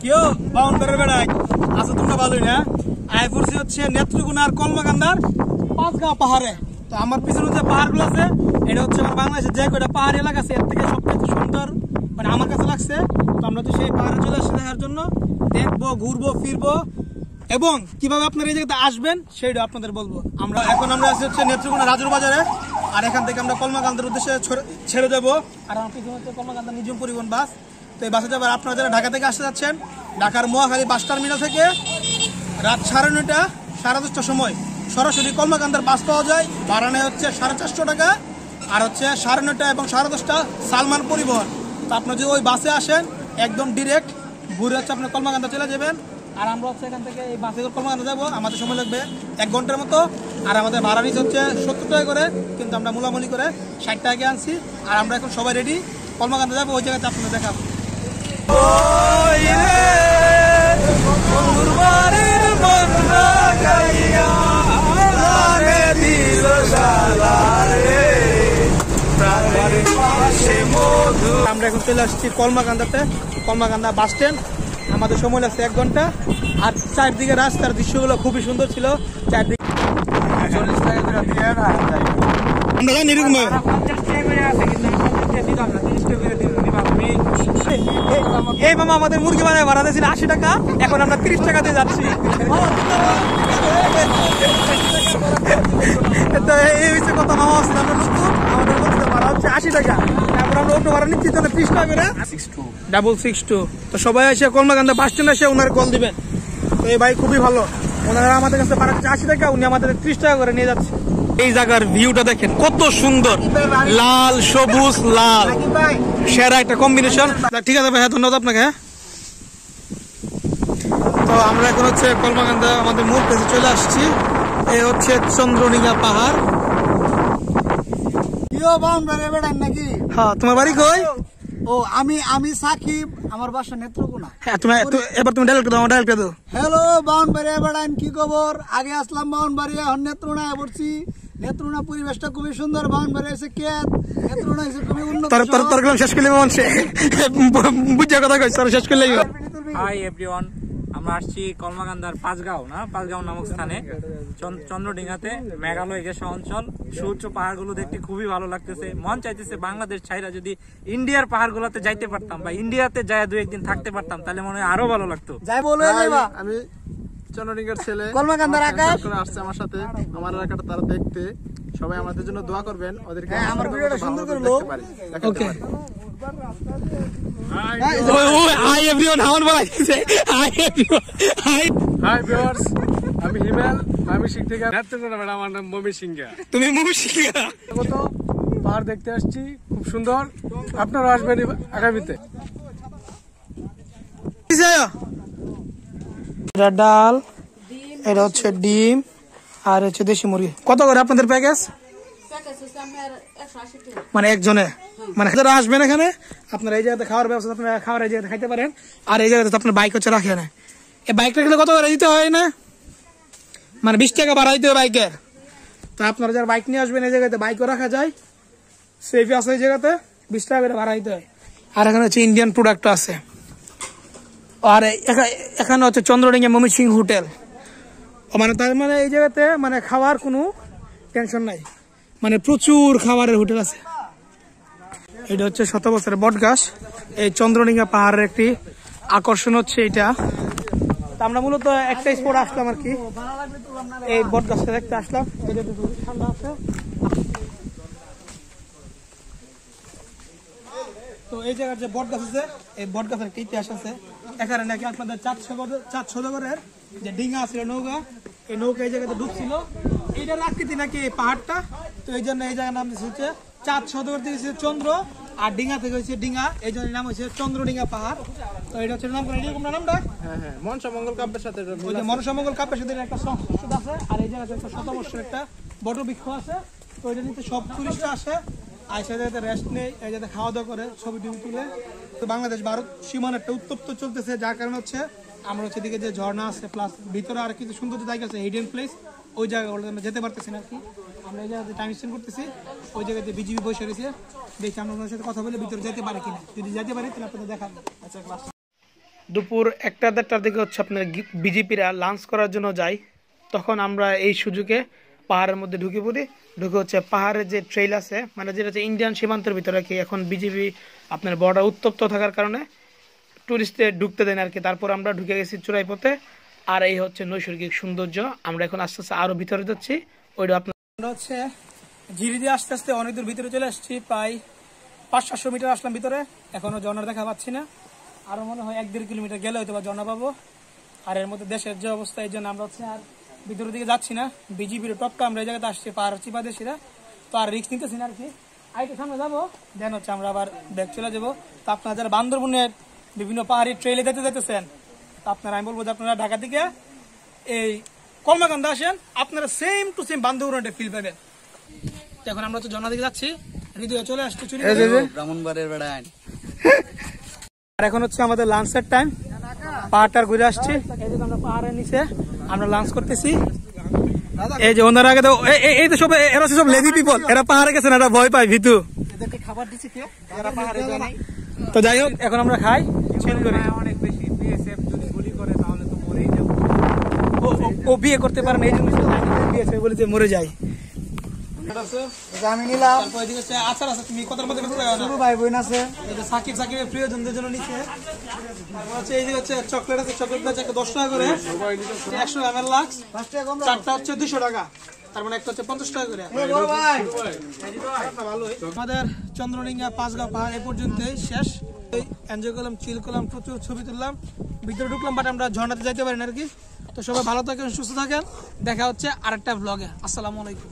কেউ বাউন্ডারের বেড়ায় আচ্ছা তোমরা ভালোই না আয় পড়ছি হচ্ছে নেত্রকোনার কলমাকান্দার পাঁচগাঁও পাহাড়ে। তো আমার পিছনে যে পাহাড়গুলো আছে এটা হচ্ছে আমার বাংলাদেশের যে কয়টা পাহাড়ি এলাকা আছে এর থেকে সবচেয়ে সুন্দর মানে আমার কাছে লাগছে। তো আমরা তো সেই পাহাড়ে চলে আসছি দেখার জন্য, দেখবো, ঘুরবো, ফিরবো এবং কিভাবে আপনারা এই জায়গাতে আসবেন সেইটা আপনাদের বলবো। এখন আমরা আছি হচ্ছে নেত্রকোনা রাজুর বাজারে, আর এখান থেকে আমরা কলমাকান্দার উদ্দেশ্যে ছেড়ে দেবো। আর আমার পিছনে হচ্ছে কলমাকান্দা নিজম পরিবহন বাস। তো এই বাসে যাবার আপনারা যারা ঢাকা থেকে আসতে যাচ্ছেন, ঢাকার মহাখালী বাস টার্মিনাল থেকে রাত 9:30 10:30টার সময় সরাসরি কলমাকান্দার বাস পাওয়া যায়। ভাড়া নেয় হচ্ছে 450 টাকা, আর হচ্ছে 9:30 এবং 10:30 সালমান পরিবহন। তো আপনারা যদি ওই বাসে আসেন একদম ডিরেক্ট ঘুরে হচ্ছে আপনার কলমাকান্দা চলে যাবেন। আর আমরা হচ্ছে এখান থেকে এই বাসে কলমাকান্দা যাবো, আমাদের সময় লাগবে 1 ঘন্টার মতো। আর আমাদের ভাড়া নিচ্ছে হচ্ছে 70 টাকা করে, কিন্তু আমরা মূলামূলি করে 60 টাকা আনছি। আর আমরা এখন সবাই রেডি, কলমাকান্দা যাবো, ওই জায়গাতে আপনাদের দেখাবো। আমরা এখন চলে আসছি কলমাকান্দাতে, কলমাকান্দা বাস স্ট্যান্ড। আমাদের সময় লাগছে 1 ঘন্টা। আর চারদিকে রাস্তার দৃশ্যগুলো খুবই সুন্দর ছিল। চারদিকে 40 টাকা করে দিয়ে আমরা জানি এরকম এই মামা আমাদের মুরগি বানায় ভাড়া দিয়েছিল 80 টাকা, এখন আমরা 30 টাকা দিয়ে যাচ্ছি। তো এই হচ্ছে কথা, মামা আসলে আমরা নতুন, আমাদের মুরগিতে ভাড়া হচ্ছে 80 টাকা, তারপর আমরা অটো ভাড়া নিচ্ছি তাহলে 30 টাকা করে 662। তো সবাই এসে কলমাকান্দা বাস স্ট্যান্ড এসে ওনার কল দিবেন। তো এই ভাই খুবই ভালো, ওনারা আমাদের কাছে ভাড়া হচ্ছে 80 টাকা, উনি আমাদের 30 টাকা করে নিয়ে যাচ্ছে। এই জায়গার ভিউটা দেখেন কত সুন্দর, লাল সবুজ লাল, সেরা একটা কম্বিনেশন। ঠিক আছে ভাই, ধন্যবাদ আপনাকে। তো আমরা এখন হচ্ছে কলমাকান্দা আমাদের মূল প্লেসে চলে আসছি। এই হচ্ছে চন্দ্রডিঙ্গা পাহাড়। নাকি? হ্যাঁ, তোমার বাড়ি কই? ও আমি সাকিব, আমার বাসা নেত্রকোনা। হ্যাঁ, এবার তুমি ডায়াল দাও, ডায়াল দাও। হ্যালো বাউনবাড়িয়া বেড়ান, কি খবর? আগে আসলাম বাউনবাড়িয়া, এখন নেত্রকোনায় পড়ছি। নেত্রকোনা পরিবেশটা খুবই সুন্দর, বাউনবাড়িয়া এসে কেত, নেত্রকোনা এসে খুবই উন্নত। তোর শেষ করলে মানুষ বুঝা কথা কইছ, শেষ করলে। হাই এভরিওয়ান, আমরা আসছি কলমাকান্দার পাঁচগাঁও নামক স্থানে, চন্দ্রডিঙ্গাতে, মেঘালয় গেসা অঞ্চল। সুউচ্চ পাহাড়গুলো দেখতে খুবই ভালো লাগতেছে। মন চাইতেছে বাংলাদেশ ছাইরা যদি ইন্ডিয়ার পাহাড়গুলোতে যাইতে পারতাম বা ইন্ডিয়াতে যায় 2-1 দিন থাকতে পারতাম, তাহলে মনে হয় আরো ভালো লাগতো। যাই বলে যাইবা, আমি চন্দ্রডিঙ্গার ছেলে, কলমাকান্দার আকাশ আসছে আমার সাথে, আমার এলাকাটা তারা দেখতে। সবাই আমাদের জন্য দোয়া করবেন, ওদেরকে আমার ভিডিওটা সুন্দর করে লোক। ওকে, হাই এভরিওয়ান, হাউন বলাইছে। হাই এভরিওয়ান, হাই ভিউয়ার্স, আমি হিমেল, আমি সিং থেকে নেত্রকোনা। ম্যাডাম, আমার নাম মমি সিংহা। তুমি মুভি শিখা কত পাহাড় দেখতে আসছি, খুব সুন্দর। আপনারা আসবেন আগামীতে। এটা ডাল, এটা হচ্ছে ডিম, আর হচ্ছে দেশি মুরগি। কত করে আপনাদের প্যাকেজ? মানে একজনে, মানে যারা আসবেন এখানে আপনারা এই জায়গাতে খাওয়ার ব্যবস্থা, আপনারা খাওয়ার এই জায়গাতে খাইতে পারেন। আর এই জায়গাতে আপনার বাইক হচ্ছে রাখে না, এই বাইকটা গেলে কত করে দিতে হয় না, মানে 20 টাকা ভাড়া দিতে হয় বাইকের। তো আপনারা যারা বাইক নিয়ে আসবেন এই জায়গাতে বাইকও রাখা যায়, সেফ আছে এই জায়গাতে, 20 টাকা করে ভাড়া দিতে হয়। আর এখানে হচ্ছে ইন্ডিয়ান প্রোডাক্ট আছে। আর এখানে হচ্ছে চন্দ্রডিঙ্গা মমি সিং হোটেল, মানে তার মানে এই জায়গাতে মানে খাওয়ার কোনো টেনশন নাই, মানে প্রচুর খাবারের হোটেল আছে। এটা হচ্ছে 100 বছরের বট গাছ। এই চন্দ্রডিঙ্গা পাহাড়ের একটি আকর্ষণ হচ্ছে এটা। আমরা মূলত একটা স্পট আসলাম আর কি, এই বট গাছটা দেখতে আসলাম। ঠান্ডা আছে, তো এই জায়গার যে বট গাছ আছে, এই বট গাছের একটা ইতিহাস আছে। এখানে নাকি আপনাদের চাঁদ সৌদাগরের যে ডিঙা ছিল, নৌকা, এই নৌকা এই জায়গাতে ডুবছিল। এইটার আকৃতি নাকি এই পাহাড়টা, তো এই জন্য এই জায়গার নাম হচ্ছে চাঁদ সৌদাগর থেকে চন্দ্র, আর ডিঙা থেকে হয়েছে ডিঙা, এই জন্য নাম হয়েছে চন্দ্রডিঙ্গা পাহাড়। তো এটা হচ্ছে নাম করে নামটা মনসামঙ্গল কাব্যের সাথে, ওই যে মনসামঙ্গল কাব্যের সাথে একটা সংস্কৃত আছে। আর এই জায়গাতে একটা 100 বছরের একটা বট বৃক্ষ আছে। তো এটা নিতে সব টুরিস্টরা আসে, আর সেই জায়গাতে রেস্ট নেই, এই জায়গাতে খাওয়া দাওয়া করে, ছবি টবি তুলে। তো বাংলাদেশ ভারত সীমানাটা উত্তপ্ত চলতেছে, যার কারণে হচ্ছে আমরা হচ্ছে এদিকে যে ঝর্ণা আছে, প্লাস ভিতরে আর কিছু সুন্দর জায়গা আছে, হিডেন প্লেস, ওই জায়গাগুলোতে আমরা যেতে পারতেছি না আর কি। আমরা এই জায়গাতে টাইম স্পেন্ড করতেছি, ওই জায়গাতে বিজিবি বসে রয়েছে, দেখি আমরা ওনার সাথে কথা বলে ভিতরে যেতে পারি কিনা। যদি যেতে পারি তাহলে আপনাদের দেখাবো। আচ্ছা, দুপুর 1-1:30টার দিকে হচ্ছে আপনার বিজেপিরা লাঞ্চ করার জন্য যায়, তখন আমরা এই সুযোগে পাহাড়ের মধ্যে ঢুকে পড়ি। ঢুকে হচ্ছে পাহাড়ের যে ট্রেইল আছে, মানে যেটা হচ্ছে ইন্ডিয়ান সীমান্তের ভিতরে কি এখন বিজেপি আপনার বর্ডার উত্তপ্ত থাকার কারণে টুরিস্টদের ঢুকতে দেন আর কি। তারপর আমরা ঢুকে গেছি চূড়াই পথে। আর এই হচ্ছে নৈসর্গিক সৌন্দর্য। আমরা এখন আস্তে আস্তে আরো ভিতরে যাচ্ছি। ওইটা আপনার হচ্ছে ঝিরি দিয়ে আস্তে আস্তে অনেক দূর ভিতরে চলে আসছি, প্রায় 500-700 মিটার আসলাম ভিতরে। এখনো ঝর্ণার দেখা পাচ্ছি না, আরো মনে হয় 1-1.5 কিলোমিটার গেলে হয়তো বা ঝর্ণা পাবো। আর এর মধ্যে দেশের যে অবস্থা, এই জন্য আমরা হচ্ছে আর ভিতরের দিকে যাচ্ছি না। বিজিবির টপকা আমরা এই জায়গাতে আসছি পাহাড় চিপা দেশিরা, তো আর রিস্ক নিতেছি না আর কি। আইতে সামনে যাবো, দেন হচ্ছে আমরা আবার ব্যাক চলে যাবো। তো আপনারা যারা বান্দরবনের বিভিন্ন পাহাড়ি ট্রেইলে যেতে যেতেছেন, তো আপনারা আমি বলবো যে আপনারা ঢাকা থেকে এই কলমাকান্দা আসেন, আপনারা সেম টু সেম বান্দরবনের ফিল পাবেন। তো এখন আমরা হচ্ছে ঝর্ণা দিকে যাচ্ছি, হৃদয়ে চলে আসছি চুরি ব্রাহ্মণবাড়িয়ার বেড়ান। আর এখন হচ্ছে আমাদের লাঞ্চের টাইম, পাহাড়টার ঘুরে আসছি। এই যে আমরা পাহাড়ের নিচে আমরা লাঞ্চ করতেছি। এই যে ওনারা আগে তো এই তো সব এরা সব লেজি পিপল, এরা পাহাড়ে গেছে না, এরা ভয় পায় ভীতু। এদেরকে খাবার দিছি কে? এরা পাহাড়ে যায় নাই। তো যাই হোক, এখন আমরা খাই চিল করি। অনেক বেশি বিএসএফ যদি গুলি করে তাহলে তো মরেই যাবো। ও বিয়ে করতে পারে না, এই জন্য বিয়ে বলে যে মরে যায়। আমি নিলাম। তারপর এদিকে হচ্ছে আচার আছে, তুমি কথার মধ্যে বেঁচে যাও না। ভাই বোন আছে। এই যে সাকিবের প্রিয়জনদের জন্য নিচ্ছে। তারপর হচ্ছে এই যে হচ্ছে চকলেট আছে, চকলেট আছে 10 টাকা করে, 100 ml লাক্স, 4টা হচ্ছে 200 টাকা, তার মানে একটা হচ্ছে 50 টাকা করে। আমাদের চন্দ্রডিঙ্গা 5 গাঁও পাহাড় এ পর্যন্তই শেষ। এনজয় করলাম, চিল করলাম, প্রচুর ছবি তুললাম, ভিতরে ঢুকলাম, বাট আমরা ঝর্ণাতে যাইতে পারি না আর কি। তো সবাই ভালো থাকেন, সুস্থ থাকেন, দেখা হচ্ছে আরেকটা ব্লগে। আসসালামু আলাইকুম।